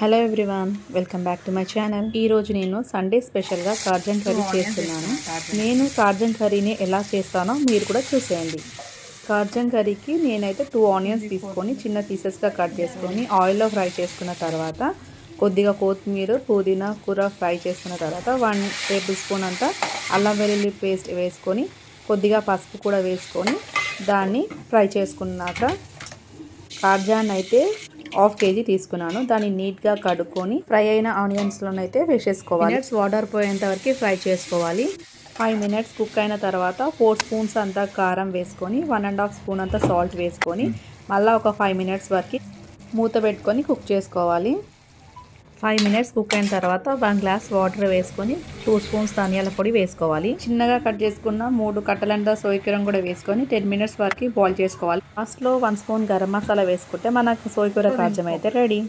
Hello everyone, welcome back to my channel. ఈరోజు నేను Sunday స్పెషల్గా కార్జన్ కర్రీ చేస్తున్నాను. నేను కార్జన్ కర్రీని ఎలా చేస్తానో మీరు కూడా చూసేయండి. కార్జన్ కర్రీకి నేనైతే 2 ఆనియన్స్ తీసుకొని చిన్న పీసెస్గా కట్ చేసుకొని ఆయిల్లో ఫ్రై చేసుకున్న తర్వాత కొద్దిగా కొత్తిమీర పుదీనా కూర ఫ్రై చేసుకున్న తర్వాత 1 టేబుల్ స్పూన్ అంతా అల్లం వెల్లుల్లి పేస్ట్ వేసుకొని కొద్దిగా పసుపు కూడా వేసుకొని దాన్ని ఫ్రై చేసుకున్నాక కార్జాన్ అయితే 1/2 kg తీసుకున్నాను. దాన్ని నీట్గా కడుక్కొని ఫ్రై అయిన ఆనియన్స్లోనైతే వేసేసుకోవాలి. వాటర్ పోయేంత వరకు ఫ్రై చేసుకోవాలి. 5 minutes కుక్ అయిన తర్వాత 4 స్పూన్స్ అంతా కారం వేసుకొని 1.5 స్పూన్ అంతా సాల్ట్ వేసుకొని మళ్ళీ ఒక 5 minutes వరకు మూత పెట్టుకొని కుక్ చేసుకోవాలి. 5 minutes కుక్ అయిన తర్వాత 1 గ్లాస్ వాటర్ వేసుకొని 2 స్పూన్స్ ధనియాల పొడి వేసుకోవాలి. చిన్నగా కట్ చేసుకున్న 3 కట్టలంతా సోయకూరం కూడా వేసుకొని 10 minutes వరకు బాయిల్ చేసుకోవాలి. లాస్ట్లో 1 స్పూన్ గరం మసాలా వేసుకుంటే మనకు సోయకూర కాజం అయితే రెడీ.